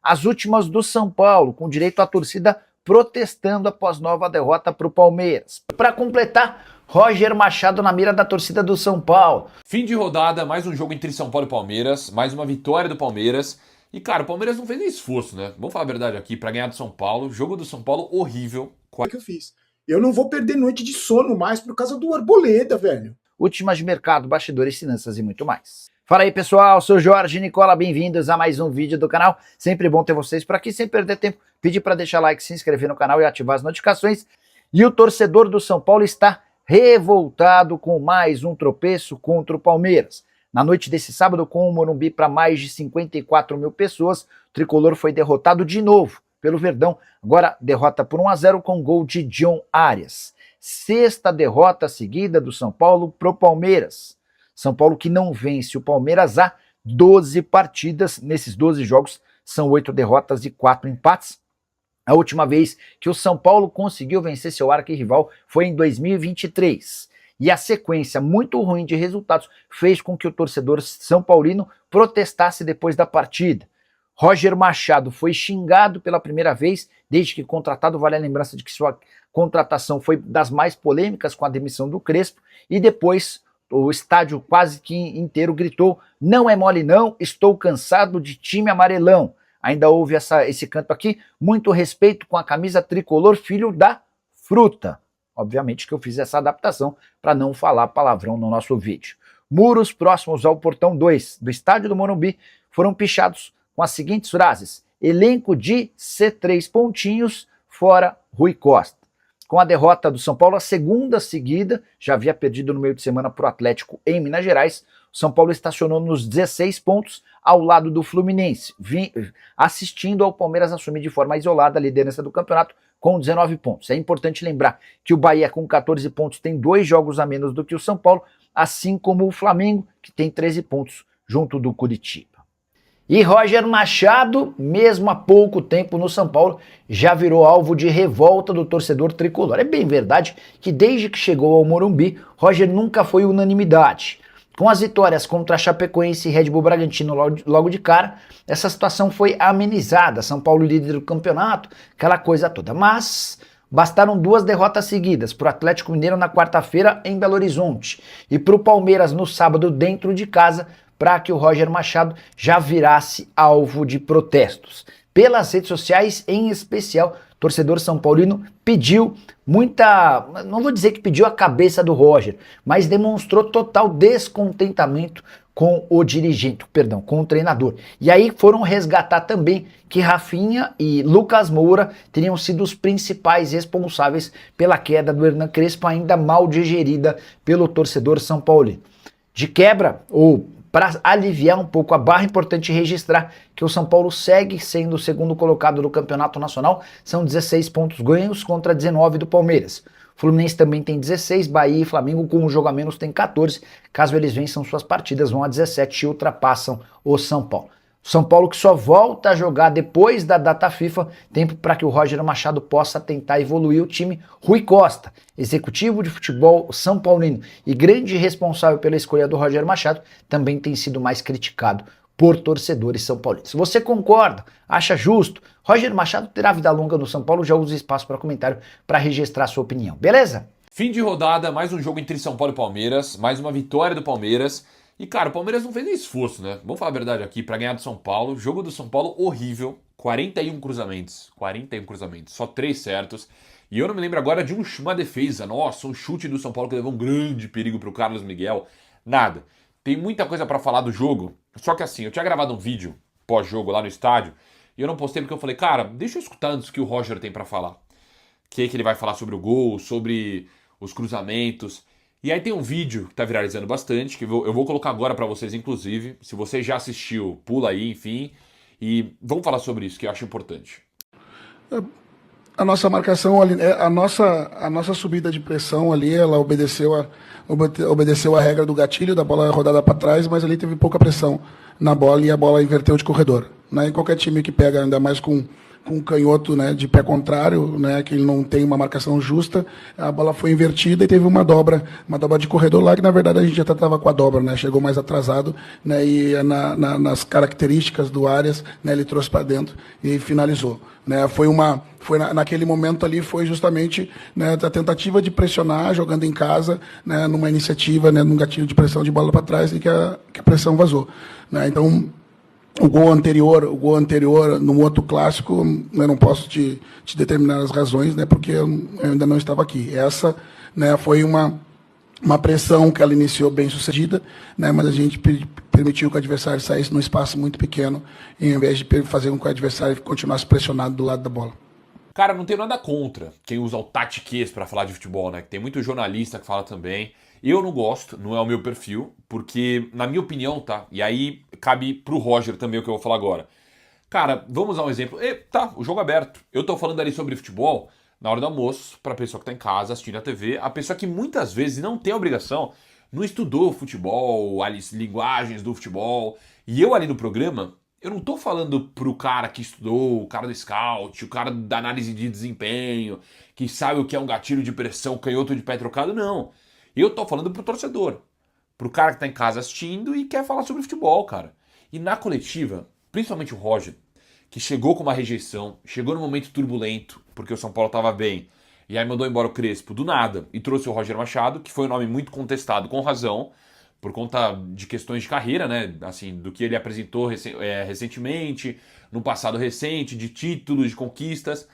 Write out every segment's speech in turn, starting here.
As últimas do São Paulo, com direito à torcida protestando após nova derrota para o Palmeiras. Para completar, Roger Machado na mira da torcida do São Paulo. Fim de rodada, mais um jogo entre São Paulo e Palmeiras, mais uma vitória do Palmeiras. E cara, o Palmeiras não fez nem esforço, né? Vamos falar a verdade aqui, para ganhar do São Paulo. Jogo do São Paulo horrível. O que eu fiz? Eu não vou perder noite de sono mais por causa do Arboleda, velho. Últimas de mercado, bastidores, finanças e muito mais. Fala aí pessoal, sou Jorge Nicola, bem-vindos a mais um vídeo do canal. Sempre bom ter vocês por aqui, sem perder tempo. Pedir para deixar like, se inscrever no canal e ativar as notificações. E o torcedor do São Paulo está revoltado com mais um tropeço contra o Palmeiras. Na noite desse sábado, com o Morumbi para mais de 54 mil pessoas, o tricolor foi derrotado de novo pelo Verdão. Agora derrota por 1-0 com gol de John Arias. Sexta derrota seguida do São Paulo pro Palmeiras. São Paulo que não vence o Palmeiras há 12 partidas. Nesses 12 jogos são 8 derrotas e 4 empates. A última vez que o São Paulo conseguiu vencer seu arquirrival foi em 2023. E a sequência muito ruim de resultados fez com que o torcedor são paulino protestasse depois da partida. Roger Machado foi xingado pela primeira vez desde que contratado, vale a lembrança de que sua contratação foi das mais polêmicas com a demissão do Crespo, e depois o estádio quase que inteiro gritou: não é mole não, estou cansado de time amarelão. Ainda houve esse canto aqui: muito respeito com a camisa tricolor, filho da fruta. Obviamente que eu fiz essa adaptação para não falar palavrão no nosso vídeo. Muros próximos ao portão 2 do estádio do Morumbi foram pichados com as seguintes frases: elenco de C3 pontinhos, fora Rui Costa. Com a derrota do São Paulo, a segunda seguida, já havia perdido no meio de semana para o Atlético em Minas Gerais, o São Paulo estacionou nos 16 pontos ao lado do Fluminense, assistindo ao Palmeiras assumir de forma isolada a liderança do campeonato com 19 pontos. É importante lembrar que o Bahia com 14 pontos tem 2 jogos a menos do que o São Paulo, assim como o Flamengo, que tem 13 pontos junto do Curitiba. E Roger Machado, mesmo há pouco tempo no São Paulo, já virou alvo de revolta do torcedor tricolor. É bem verdade que desde que chegou ao Morumbi, Roger nunca foi unanimidade. Com as vitórias contra a Chapecoense e Red Bull Bragantino logo de cara, essa situação foi amenizada. São Paulo líder do campeonato, aquela coisa toda. Mas bastaram 2 derrotas seguidas para o Atlético Mineiro na quarta-feira em Belo Horizonte e para o Palmeiras no sábado dentro de casa, para que o Roger Machado já virasse alvo de protestos. Pelas redes sociais, em especial, o torcedor são paulino pediu não vou dizer que pediu a cabeça do Roger, mas demonstrou total descontentamento com com o treinador. E aí foram resgatar também que Rafinha e Lucas Moura teriam sido os principais responsáveis pela queda do Hernan Crespo, ainda mal digerida pelo torcedor são paulino. De quebra, ou para aliviar um pouco a barra, é importante registrar que o São Paulo segue sendo o segundo colocado do Campeonato Nacional, são 16 pontos ganhos contra 19 do Palmeiras. O Fluminense também tem 16, Bahia e Flamengo com um jogo a menos tem 14, caso eles vençam suas partidas vão a 17 e ultrapassam o São Paulo. São Paulo que só volta a jogar depois da data FIFA, tempo para que o Roger Machado possa tentar evoluir o time. Rui Costa, executivo de futebol são paulino e grande responsável pela escolha do Roger Machado, também tem sido mais criticado por torcedores são paulinos. Se você concorda, acha justo, Roger Machado terá vida longa no São Paulo, já usa espaço para comentário para registrar sua opinião, beleza? Fim de rodada, mais um jogo entre São Paulo e Palmeiras, mais uma vitória do Palmeiras. E cara, o Palmeiras não fez nem esforço, né? Vamos falar a verdade aqui, para ganhar do São Paulo. Jogo do São Paulo horrível, 41 cruzamentos, só 3 certos. E eu não me lembro agora de uma defesa, nossa, um chute do São Paulo que levou um grande perigo pro Carlos Miguel. Nada. Tem muita coisa para falar do jogo, só que assim, eu tinha gravado um vídeo pós-jogo lá no estádio e eu não postei porque eu falei, cara, deixa eu escutar antes o que o Roger tem para falar. Que ele vai falar sobre o gol, sobre os cruzamentos. E aí tem um vídeo que tá viralizando bastante, que eu vou colocar agora para vocês, inclusive. Se você já assistiu, pula aí, enfim. E vamos falar sobre isso, que eu acho importante. A nossa marcação ali, a nossa subida de pressão ali, ela obedeceu a regra do gatilho, da bola rodada para trás, mas ali teve pouca pressão na bola e a bola inverteu de corredor. Né? Em qualquer time que pega, ainda mais com com um canhoto, né, de pé contrário, né, que ele não tem uma marcação justa, a bola foi invertida e teve uma dobra de corredor lá, que na verdade a gente já estava com a dobra, né, chegou mais atrasado, né, e nas características do Arias, né, ele trouxe para dentro e finalizou. Né, naquele momento ali, foi justamente, né, a tentativa de pressionar, jogando em casa, né, numa iniciativa, né, num gatilho de pressão de bola para trás, e que a pressão vazou. Né, então, o gol anterior, num outro clássico, eu não posso te determinar as razões, né, porque eu ainda não estava aqui. Essa, né, foi uma pressão que ela iniciou bem sucedida, né, mas a gente permitiu que o adversário saísse num espaço muito pequeno, em vez de fazer com que o adversário continuasse pressionado do lado da bola. Cara, não tenho nada contra quem usa o tatiquês pra falar de futebol, né? Tem muito jornalista que fala também. Eu não gosto, não é o meu perfil, porque, na minha opinião, tá? E aí cabe pro Roger também o que eu vou falar agora. Cara, vamos dar um exemplo. Tá, o jogo aberto. Eu tô falando ali sobre futebol na hora do almoço, pra pessoa que tá em casa assistindo a TV, a pessoa que muitas vezes não tem a obrigação, não estudou futebol, as linguagens do futebol. E eu ali no programa, eu não tô falando pro cara que estudou, o cara do scout, o cara da análise de desempenho, que sabe o que é um gatilho de pressão, canhoto de pé trocado, não. Eu tô falando pro torcedor, pro cara que tá em casa assistindo e quer falar sobre futebol, cara. E na coletiva, principalmente o Roger, que chegou com uma rejeição, chegou num momento turbulento, porque o São Paulo tava bem, e aí mandou embora o Crespo do nada, e trouxe o Roger Machado, que foi um nome muito contestado, com razão, por conta de questões de carreira, né? Assim, do que ele apresentou recentemente, no passado recente, de títulos, de conquistas.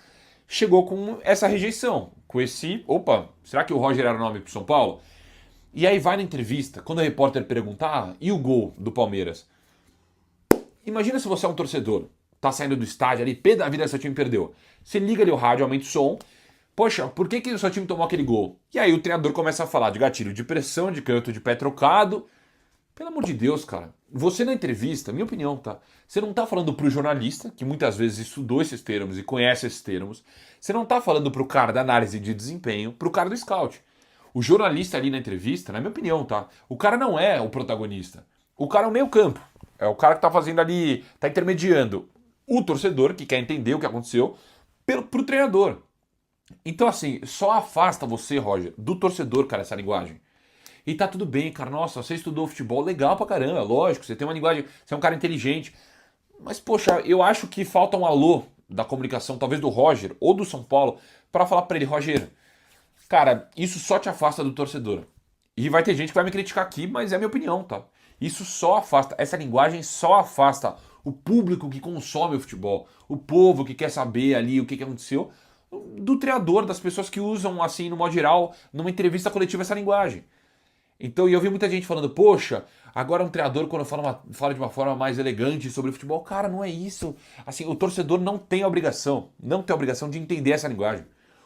Chegou com essa rejeição, com esse... Opa, será que o Roger era o nome pro São Paulo? E aí vai na entrevista, quando o repórter perguntar, e o gol do Palmeiras? Imagina se você é um torcedor, tá saindo do estádio ali, pé da vida seu time perdeu. Você liga ali o rádio, aumenta o som. Poxa, por que o seu time tomou aquele gol? E aí o treinador começa a falar de gatilho de pressão, de canhoto de pé trocado. Pelo amor de Deus, cara. Você na entrevista, minha opinião, tá? Você não tá falando pro jornalista, que muitas vezes estudou esses termos e conhece esses termos. Você não tá falando pro cara da análise de desempenho, pro cara do scout. O jornalista ali na entrevista, na minha opinião, tá? O cara não é o protagonista. O cara é o meio campo. É o cara que tá fazendo ali, tá intermediando o torcedor, que quer entender o que aconteceu, pro treinador. Então, assim, só afasta você, Roger, do torcedor, cara, essa linguagem. E tá tudo bem, cara. Nossa, você estudou futebol, legal pra caramba, lógico. Você tem uma linguagem, você é um cara inteligente. Mas, poxa, eu acho que falta um alô da comunicação, talvez do Roger ou do São Paulo, pra falar pra ele, Roger, cara, isso só te afasta do torcedor. E vai ter gente que vai me criticar aqui, mas é a minha opinião, tá? Isso só afasta, essa linguagem só afasta o público que consome o futebol, o povo que quer saber ali o que aconteceu, do treinador, das pessoas que usam, assim, no modo geral, numa entrevista coletiva, essa linguagem. Então, e eu vi muita gente falando, poxa, agora um treinador, quando fala de uma forma mais elegante sobre o futebol, cara, não é isso. Assim, o torcedor não tem a obrigação de entender essa linguagem.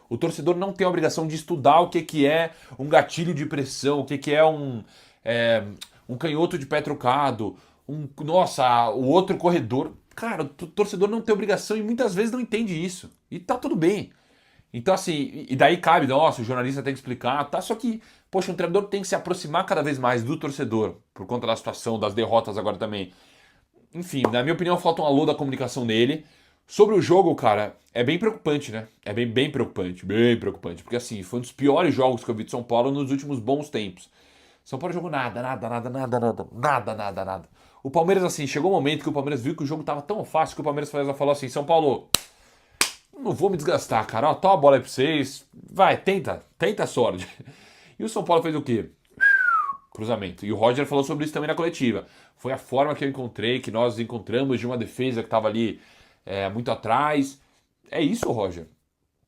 O torcedor não tem a obrigação de estudar o que é um gatilho de pressão, o que é um canhoto de pé trocado, o outro corredor. Cara, o torcedor não tem obrigação e muitas vezes não entende isso. E tá tudo bem. Então, assim, e daí cabe, nossa, o jornalista tem que explicar, tá? Só que, poxa, um treinador tem que se aproximar cada vez mais do torcedor, por conta da situação, das derrotas agora também. Enfim, na minha opinião, falta um alô da comunicação nele. Sobre o jogo, cara, é bem preocupante, né? É bem preocupante, porque assim, foi um dos piores jogos que eu vi de São Paulo nos últimos bons tempos. São Paulo jogou nada. O Palmeiras, assim, chegou um momento que o Palmeiras viu que o jogo tava tão fácil que o Palmeiras falou assim, São Paulo, não vou me desgastar, cara, ó, toma a bola aí pra vocês, vai, tenta a sorte. E o São Paulo fez o quê? Cruzamento. E o Roger falou sobre isso também na coletiva. Foi a forma que eu encontrei, que nós encontramos de uma defesa que tava ali muito atrás. É isso, Roger.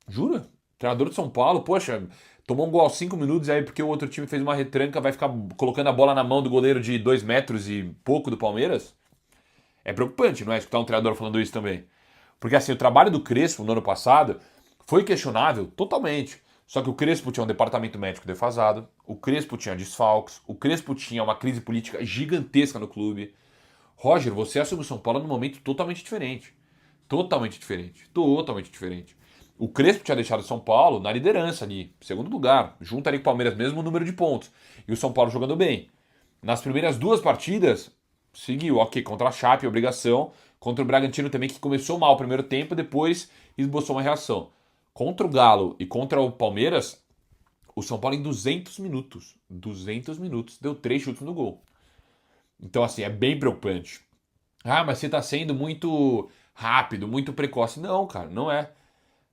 Jura? Treinador de São Paulo, poxa, tomou um gol aos 5 minutos aí porque o outro time fez uma retranca, vai ficar colocando a bola na mão do goleiro de 2 metros e pouco do Palmeiras? É preocupante, não é? Escutar um treinador falando isso também. Porque assim, o trabalho do Crespo no ano passado foi questionável totalmente. Só que o Crespo tinha um departamento médico defasado, o Crespo tinha desfalques, o Crespo tinha uma crise política gigantesca no clube. Roger, você assume o São Paulo num momento totalmente diferente. Totalmente diferente. O Crespo tinha deixado o São Paulo na liderança ali, segundo lugar, junto ali com o Palmeiras, mesmo número de pontos. E o São Paulo jogando bem. Nas primeiras 2 partidas, seguiu, ok, contra a Chape, obrigação, Contra o Bragantino também, que começou mal o primeiro tempo, depois esboçou uma reação. Contra o Galo e contra o Palmeiras, o São Paulo em 200 minutos. 200 minutos. Deu 3 chutes no gol. Então, assim, é bem preocupante. Ah, mas você tá sendo muito rápido, muito precoce. Não, cara, não é.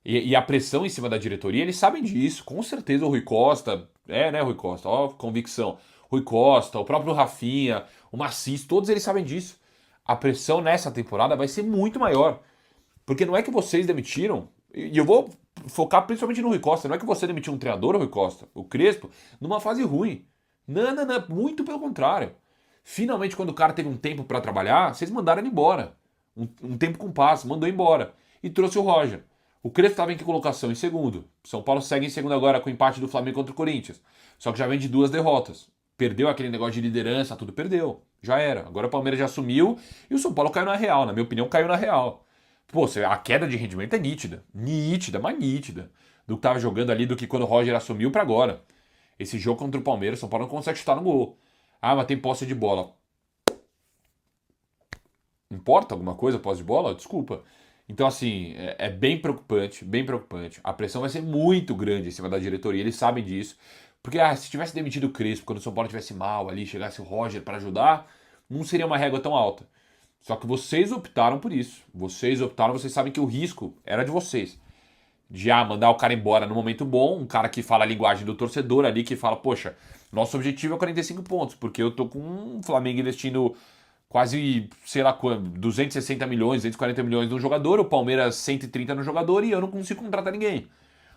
E a pressão em cima da diretoria, eles sabem disso. Com certeza o Rui Costa, né, Rui Costa, ó, convicção. Rui Costa, o próprio Rafinha, o Macis, todos eles sabem disso. A pressão nessa temporada vai ser muito maior. Porque não é que vocês demitiram, e eu vou focar principalmente no Rui Costa, não é que você demitiu um treinador, Rui Costa, o Crespo, numa fase ruim. Não, não, não, muito pelo contrário. Finalmente, quando o cara teve um tempo para trabalhar, vocês mandaram ele embora. Um tempo com passe, mandou embora. E trouxe o Roger. O Crespo estava em que colocação? Em segundo. São Paulo segue em segundo agora com o empate do Flamengo contra o Corinthians. Só que já vem de 2 derrotas. Perdeu aquele negócio de liderança, tudo perdeu. Já era. Agora o Palmeiras já assumiu e o São Paulo caiu na real. Na minha opinião, caiu na real. Pô, a queda de rendimento é nítida. Nítida, mas nítida. Do que tava jogando ali, do que quando o Roger assumiu para agora. Esse jogo contra o Palmeiras, o São Paulo não consegue chutar no gol. Ah, mas tem posse de bola. Importa alguma coisa, posse de bola? Desculpa. Então, assim, é bem preocupante, bem preocupante. A pressão vai ser muito grande em cima da diretoria, eles sabem disso. Porque, se tivesse demitido o Crespo, quando o São Paulo estivesse mal ali, chegasse o Roger para ajudar, não seria uma régua tão alta. Só que vocês optaram por isso. Vocês optaram, vocês sabem que o risco era de vocês. De mandar o cara embora no momento bom, um cara que fala a linguagem do torcedor ali, que fala, poxa, nosso objetivo é 45 pontos, porque eu tô com um Flamengo investindo quase, sei lá quanto, 260 milhões, 240 milhões no jogador, o Palmeiras 130 no jogador e eu não consigo contratar ninguém.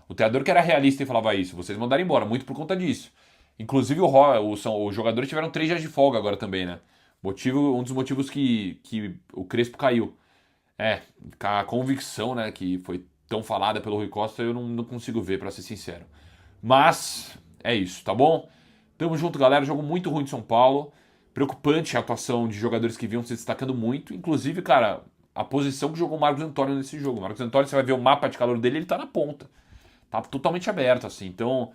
O treinador que era realista e falava isso, vocês mandaram embora, muito por conta disso. Inclusive os jogadores tiveram 3 dias de folga agora também, né? Um dos motivos que o Crespo caiu. A convicção, né, que foi tão falada pelo Rui Costa, eu não consigo ver, pra ser sincero. Mas, é isso, tá bom? Tamo junto, galera. Jogo muito ruim de São Paulo. Preocupante a atuação de jogadores que vinham se destacando muito. Inclusive, cara, a posição que jogou o Marcos Antônio nesse jogo. O Marcos Antônio, você vai ver o mapa de calor dele, ele tá na ponta. Tá totalmente aberto, assim. Então,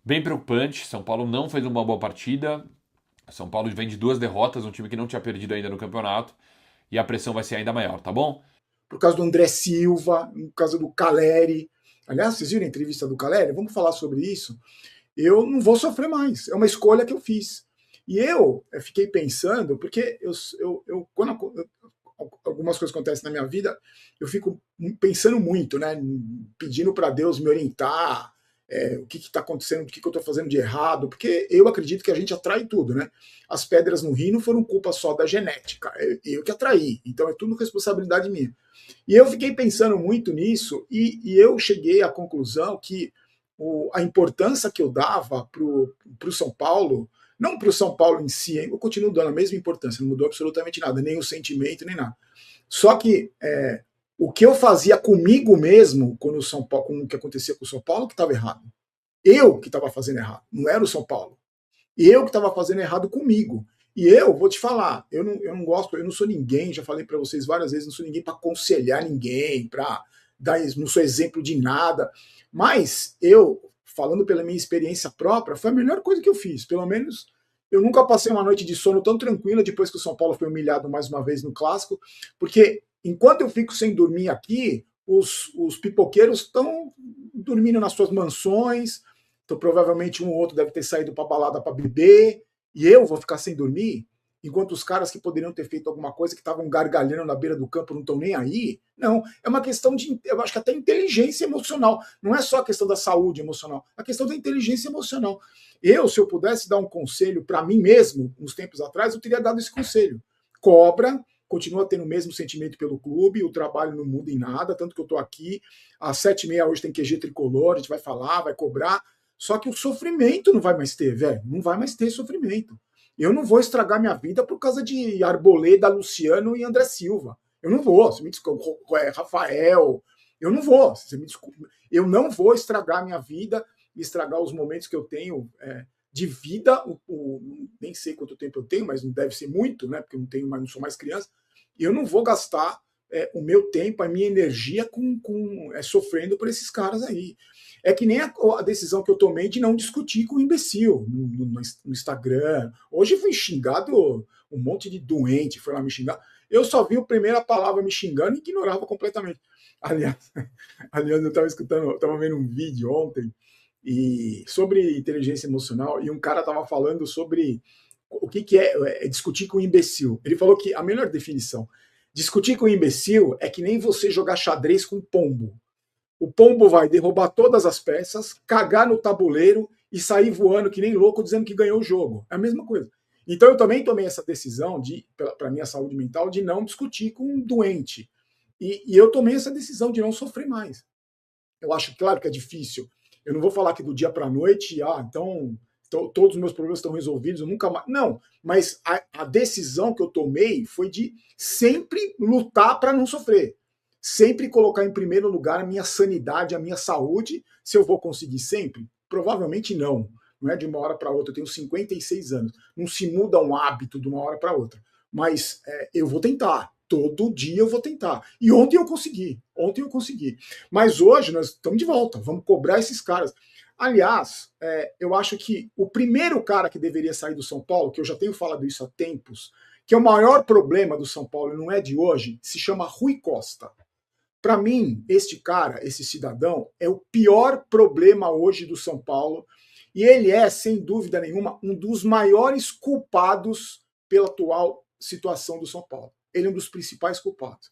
bem preocupante. São Paulo não fez uma boa partida. São Paulo vem de 2 derrotas, um time que não tinha perdido ainda no campeonato. E a pressão vai ser ainda maior, tá bom? Por causa do André Silva, por causa do Caleri. Aliás, vocês viram a entrevista do Caleri? Vamos falar sobre isso. Eu não vou sofrer mais. É uma escolha que eu fiz. E eu fiquei pensando, porque quando algumas coisas acontecem na minha vida, eu fico pensando muito, né? Pedindo para Deus me orientar, o que está acontecendo, o que eu estou fazendo de errado, porque eu acredito que a gente atrai tudo, né? As pedras no rio não foram culpa só da genética, eu que atraí, então é tudo responsabilidade minha. E eu fiquei pensando muito nisso, e eu cheguei à conclusão que a importância que eu dava para o São Paulo, não para o São Paulo em si, eu continuo dando a mesma importância, não mudou absolutamente nada, nem o sentimento, nem nada. Só que o que eu fazia comigo mesmo, quando o São Paulo, com o que acontecia com o São Paulo, que estava errado. Eu que estava fazendo errado, não era o São Paulo. Eu que estava fazendo errado comigo. E eu vou te falar, eu não gosto, eu não sou ninguém, já falei para vocês várias vezes, não sou ninguém para aconselhar ninguém, para dar, não sou exemplo de nada. Mas eu, falando pela minha experiência própria, foi a melhor coisa que eu fiz. Pelo menos eu nunca passei uma noite de sono tão tranquila depois que o São Paulo foi humilhado mais uma vez no Clássico, porque enquanto eu fico sem dormir aqui, os pipoqueiros estão dormindo nas suas mansões, então provavelmente um ou outro deve ter saído para balada para beber, e eu vou ficar sem dormir, enquanto os caras que poderiam ter feito alguma coisa, que estavam gargalhando na beira do campo, não estão nem aí. Não, é uma questão de, eu acho que até inteligência emocional. Não é só a questão da saúde emocional, é a questão da inteligência emocional. Se eu pudesse dar um conselho para mim mesmo, uns tempos atrás, eu teria dado esse conselho. Cobra, continua tendo o mesmo sentimento pelo clube, o trabalho não muda em nada, tanto que eu estou aqui, às 7h30 hoje tem QG tricolor, a gente vai falar, vai cobrar, só que o sofrimento não vai mais ter, velho, não vai mais ter sofrimento. Eu não vou estragar minha vida por causa de Arboleda, Luciano e André Silva. Eu não vou, você me desculpa, Rafael, eu não vou, você me desculpa, eu não vou estragar minha vida, estragar os momentos que eu tenho de vida, nem sei quanto tempo eu tenho, mas não deve ser muito, né? Porque eu não sou mais criança. Eu não vou gastar o meu tempo, a minha energia sofrendo por esses caras aí. É que nem a decisão que eu tomei de não discutir com o imbecil no Instagram. Hoje fui xingado, um monte de doente foi lá me xingar. Eu só vi a primeira palavra me xingando e ignorava completamente. Aliás, eu estava vendo um vídeo ontem sobre inteligência emocional e um cara estava falando sobre o que é discutir com um imbecil. Ele falou que a melhor definição, discutir com um imbecil é que nem você jogar xadrez com pombo. O pombo vai derrubar todas as peças, cagar no tabuleiro e sair voando que nem louco dizendo que ganhou o jogo. É a mesma coisa. Então eu também tomei essa decisão, para minha saúde mental, de não discutir com um doente. E eu tomei essa decisão de não sofrer mais. Eu acho, claro, que é difícil. Eu não vou falar que do dia para a noite, então todos os meus problemas estão resolvidos, eu nunca mais. Não, mas a decisão que eu tomei foi de sempre lutar para não sofrer. Sempre colocar em primeiro lugar a minha sanidade, a minha saúde. Se eu vou conseguir sempre? Provavelmente não. Não é de uma hora para outra. Eu tenho 56 anos. Não se muda um hábito de uma hora para outra. Mas eu vou tentar. Todo dia eu vou tentar. E ontem eu consegui. Mas hoje nós estamos de volta. Vamos cobrar esses caras. Aliás, eu acho que o primeiro cara que deveria sair do São Paulo, que eu já tenho falado isso há tempos, que é o maior problema do São Paulo, não é de hoje, se chama Rui Costa. Para mim, este cara, esse cidadão, é o pior problema hoje do São Paulo. E ele é, sem dúvida nenhuma, um dos maiores culpados pela atual situação do São Paulo. Ele é um dos principais culpados.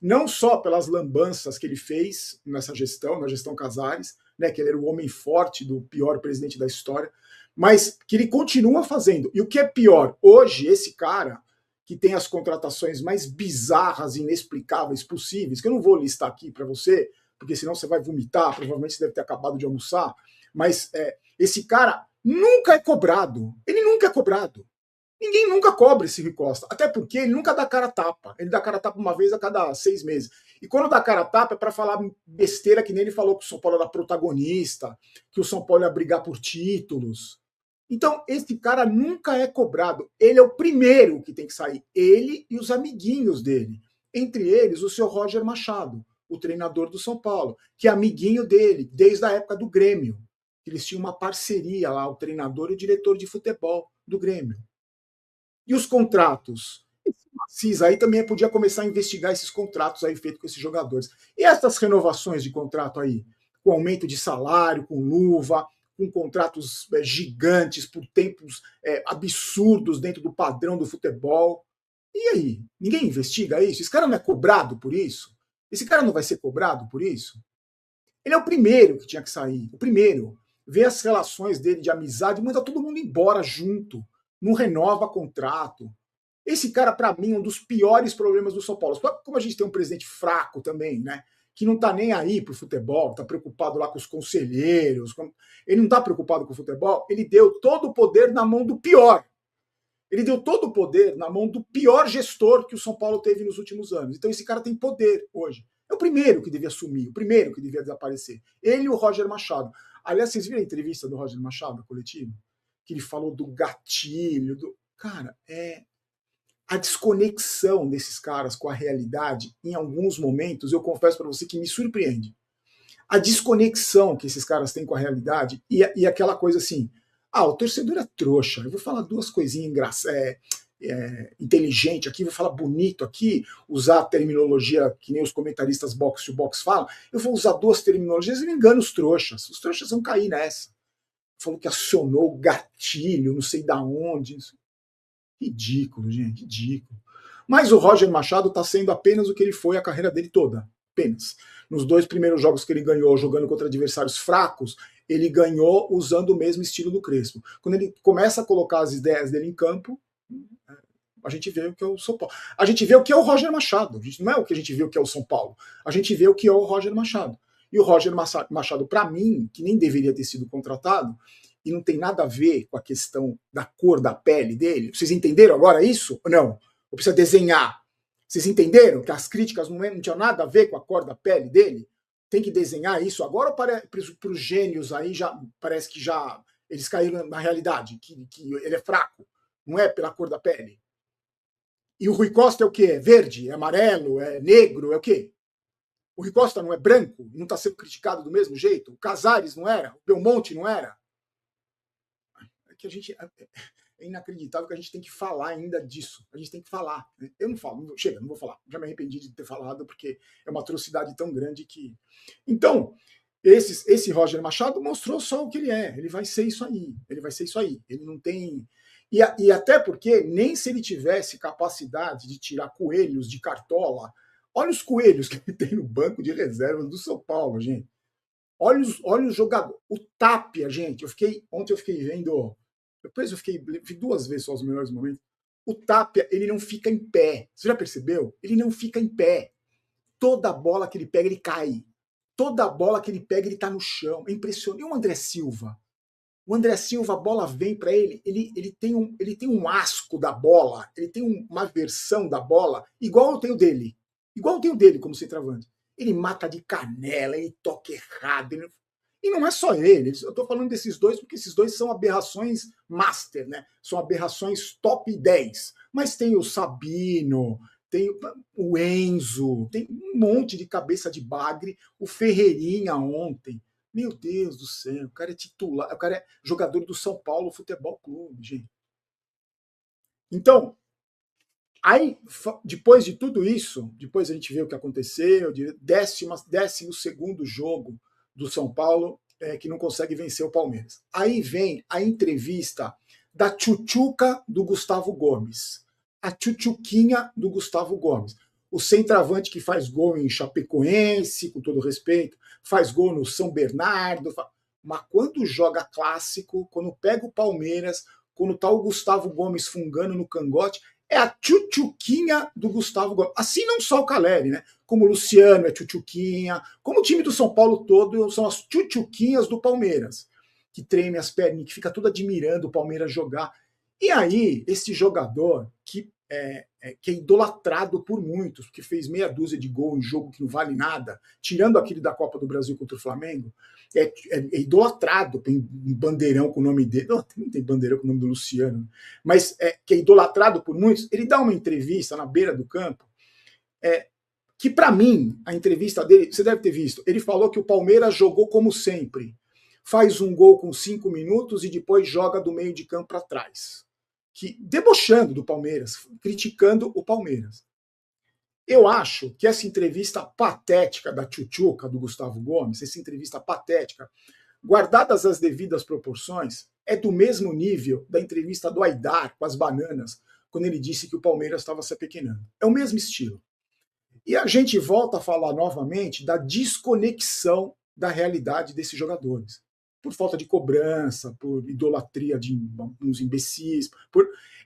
Não só pelas lambanças que ele fez nessa gestão, na gestão Casares, né, que ele era o homem forte do pior presidente da história, mas que ele continua fazendo. E o que é pior, hoje esse cara, que tem as contratações mais bizarras e inexplicáveis possíveis, que eu não vou listar aqui para você, porque senão você vai vomitar, provavelmente você deve ter acabado de almoçar, mas esse cara nunca é cobrado. Ele nunca é cobrado. Ninguém nunca cobra esse Rui Costa, até porque ele nunca dá cara a tapa. Ele dá cara a tapa uma vez a cada 6 meses. E quando dá cara a tapa é para falar besteira, que nem ele falou que o São Paulo era protagonista, que o São Paulo ia brigar por títulos. Então, esse cara nunca é cobrado. Ele é o primeiro que tem que sair. Ele e os amiguinhos dele. Entre eles, o seu Roger Machado, o treinador do São Paulo, que é amiguinho dele, desde a época do Grêmio. Eles tinham uma parceria lá, o treinador e o diretor de futebol do Grêmio. E os contratos? Cis aí também podia começar a investigar esses contratos aí feitos com esses jogadores. E essas renovações de contrato aí? Com aumento de salário, com luva, com contratos gigantes por tempos absurdos dentro do padrão do futebol. E aí? Ninguém investiga isso? Esse cara não é cobrado por isso? Esse cara não vai ser cobrado por isso? Ele é o primeiro que tinha que sair. O primeiro. Ver as relações dele de amizade, manda todo mundo embora junto. Não renova contrato. Esse cara, para mim, é um dos piores problemas do São Paulo. Como a gente tem um presidente fraco também, né? Que não tá nem aí pro futebol, tá preocupado lá com os conselheiros. Ele não tá preocupado com o futebol, ele deu todo o poder na mão do pior. Ele deu todo o poder na mão do pior gestor que o São Paulo teve nos últimos anos. Então esse cara tem poder hoje. É o primeiro que devia assumir, o primeiro que devia desaparecer. Ele e o Roger Machado. Aliás, vocês viram a entrevista do Roger Machado, coletivo? Que ele falou do gatilho. Cara, a desconexão desses caras com a realidade, em alguns momentos, eu confesso para você que me surpreende. A desconexão que esses caras têm com a realidade e aquela coisa assim, o torcedor é trouxa, eu vou falar duas coisinhas inteligente aqui, vou falar bonito aqui, usar a terminologia que nem os comentaristas box to box falam, eu vou usar duas terminologias e me engano os trouxas vão cair nessa. Falou que acionou o gatilho, não sei da onde. Ridículo, gente, ridículo. Mas o Roger Machado está sendo apenas o que ele foi a carreira dele toda. Apenas. Nos 2 primeiros jogos que ele ganhou jogando contra adversários fracos, ele ganhou usando o mesmo estilo do Crespo. Quando ele começa a colocar as ideias dele em campo, a gente vê o que é o São Paulo. A gente vê o que é o Roger Machado. Não é o que a gente vê o que é o São Paulo. A gente vê o que é o Roger Machado. E o Roger Machado, para mim, que nem deveria ter sido contratado, e não tem nada a ver com a questão da cor da pele dele. Vocês entenderam agora isso? Ou não? Ou precisa desenhar? Vocês entenderam que as críticas não tinham nada a ver com a cor da pele dele? Tem que desenhar isso agora ou para os gênios aí já parece que já eles caíram na realidade, que ele é fraco, não é pela cor da pele? E o Rui Costa é o quê? É verde? É amarelo? É negro? É o quê? O Rui Costa não é branco? Não está sendo criticado do mesmo jeito? O Casares não era? O Belmonte não era? Que a gente é inacreditável que a gente tem que falar ainda disso. A gente tem que falar. Eu não falo, chega, não vou falar. Já me arrependi de ter falado, porque é uma atrocidade tão grande que... Então, esse Roger Machado mostrou só o que ele é. Ele vai ser isso aí. Ele vai ser isso aí. Ele não tem... E até porque, nem se ele tivesse capacidade de tirar coelhos de cartola, olha os coelhos que ele tem no banco de reservas do São Paulo, gente. Olha os jogadores. O Tapia, gente. Ontem eu fiquei vendo... Depois eu vi 2 vezes só os melhores momentos. O Tapia, ele não fica em pé. Você já percebeu? Ele não fica em pé. Toda bola que ele pega, ele cai. Toda bola que ele pega, ele tá no chão. É impressionante. E o André Silva? O André Silva, a bola vem para ele, ele tem um asco da bola, ele tem uma versão da bola, igual eu tenho dele. Igual eu tenho dele como centroavante. Ele mata de canela, ele toca errado. E não é só ele. Eu estou falando desses dois porque esses dois são aberrações master, né? São aberrações top 10. Mas tem o Sabino, tem o Enzo, tem um monte de cabeça de bagre, o Ferreirinha ontem. Meu Deus do céu, o cara é titular, o cara é jogador do São Paulo Futebol Clube, gente. Então, aí, depois de tudo isso, depois a gente vê o que aconteceu, 12º jogo do São Paulo, que não consegue vencer o Palmeiras. Aí vem a entrevista da tchutchuca do Gustavo Gomes, a tchutchuquinha do Gustavo Gomes, o centroavante que faz gol em Chapecoense, com todo respeito, faz gol no São Bernardo, mas quando joga clássico, quando pega o Palmeiras, quando tá o Gustavo Gomes fungando no cangote, é a tchutchuquinha do Gustavo Gomes. Assim não só o Caleri, né? Como o Luciano é tchutchuquinha, como o time do São Paulo todo são as tchutchuquinhas do Palmeiras, que treme as perninhas, que fica tudo admirando o Palmeiras jogar. E aí, esse jogador que é idolatrado por muitos, que fez meia dúzia de gol em jogo que não vale nada, tirando aquele da Copa do Brasil contra o Flamengo, é idolatrado, tem um bandeirão com o nome dele, não tem bandeirão com o nome do Luciano, mas que é idolatrado por muitos. Ele dá uma entrevista na beira do campo, que para mim, a entrevista dele, você deve ter visto, ele falou que o Palmeiras jogou como sempre, faz um gol com 5 minutos e depois joga do meio de campo para trás. Debochando do Palmeiras, criticando o Palmeiras. Eu acho que essa entrevista patética da tchutchuca do Gustavo Gomes, essa entrevista patética, guardadas as devidas proporções, é do mesmo nível da entrevista do Aidar com as bananas, quando ele disse que o Palmeiras estava se apequenando. É o mesmo estilo. E a gente volta a falar novamente da desconexão da realidade desses jogadores. Por falta de cobrança, por idolatria de uns imbecis.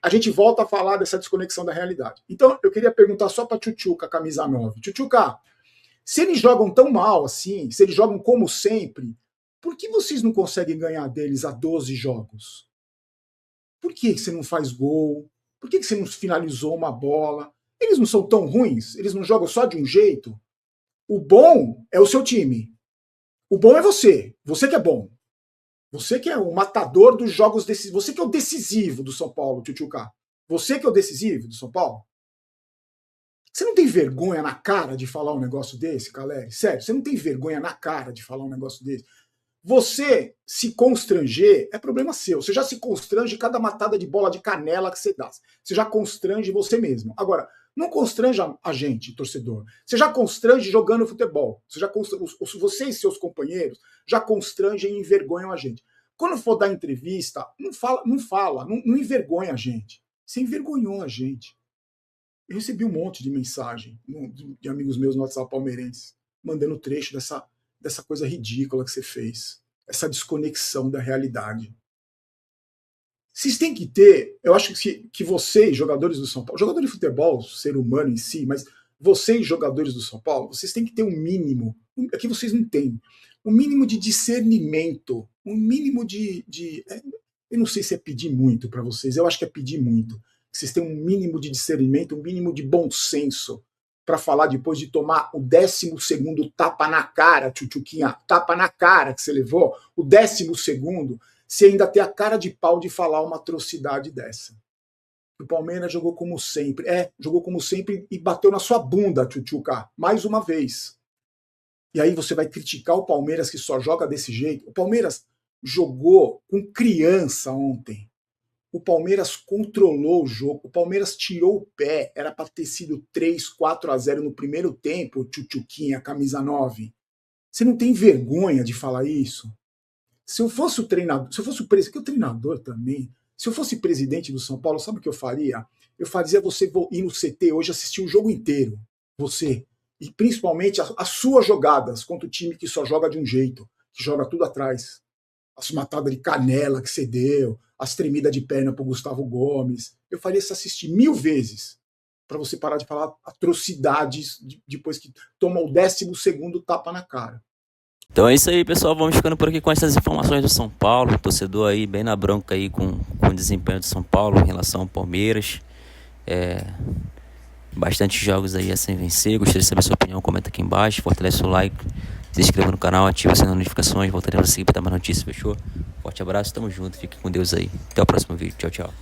A gente volta a falar dessa desconexão da realidade. Então, eu queria perguntar só para Tchutchuca, camisa 9. Tchutchuca, se eles jogam tão mal assim, se eles jogam como sempre, por que vocês não conseguem ganhar deles a 12 jogos? Por que você não faz gol? Por que você não finalizou uma bola? Eles não são tão ruins? Eles não jogam só de um jeito? O bom é o seu time. O bom é você. Você que é bom. Você que é o matador dos jogos decisivos. Você que é o decisivo do São Paulo, Tchutchuca. Você que é o decisivo do São Paulo. Você não tem vergonha na cara de falar um negócio desse, Caleri? Sério, você não tem vergonha na cara de falar um negócio desse? Você se constranger é problema seu. Você já se constrange cada matada de bola de canela que você dá. Você já constrange você mesmo. Agora, não constranja a gente, torcedor. Você já constrange jogando futebol. Você e seus companheiros já constrangem e envergonham a gente. Quando for dar entrevista, não envergonha a gente. Você envergonhou a gente. Eu recebi um monte de mensagem de amigos meus no WhatsApp palmeirense, mandando trecho dessa coisa ridícula que você fez. Essa desconexão da realidade. Vocês têm que ter, eu acho que vocês, jogadores do São Paulo, jogador de futebol, ser humano em si, mas vocês, jogadores do São Paulo, vocês têm que ter um mínimo, que vocês não têm, um mínimo de discernimento, um mínimo eu não sei se é pedir muito para vocês, eu acho que é pedir muito. Vocês têm um mínimo de discernimento, um mínimo de bom senso para falar depois de tomar o 12º tapa na cara, Tchutchuquinha, tapa na cara que você levou, o 12º, você ainda ter a cara de pau de falar uma atrocidade dessa. O Palmeiras jogou como sempre. Jogou como sempre e bateu na sua bunda, Tchutchuca, mais uma vez. E aí você vai criticar o Palmeiras que só joga desse jeito. O Palmeiras jogou com criança ontem. o Palmeiras controlou o jogo, o Palmeiras tirou o pé, era para ter sido 3-4-0 no primeiro tempo, Tchutchuquinha, camisa 9. Você não tem vergonha de falar isso? Se eu fosse o treinador, se eu fosse o presidente, que o treinador também, se eu fosse presidente do São Paulo, sabe o que eu faria? Eu fazia você ir no CT hoje assistir o jogo inteiro, você, e principalmente as suas jogadas contra o time que só joga de um jeito, que joga tudo atrás. As matadas de canela que você deu, as tremidas de perna pro Gustavo Gomes. Eu faria você assistir 1000 vezes para você parar de falar atrocidades depois que toma o 12º tapa na cara. Então é isso aí, pessoal. Vamos ficando por aqui com essas informações do São Paulo. Torcedor aí bem na bronca aí com o desempenho do São Paulo em relação ao Palmeiras. Bastante jogos aí a sem vencer. Gostaria de saber a sua opinião. Comenta aqui embaixo. Fortalece o like. Se inscreva no canal. Ativa as notificações. Voltaremos a seguir para dar mais notícias. Fechou? Forte abraço. Tamo junto. Fique com Deus aí. Até o próximo vídeo. Tchau, tchau.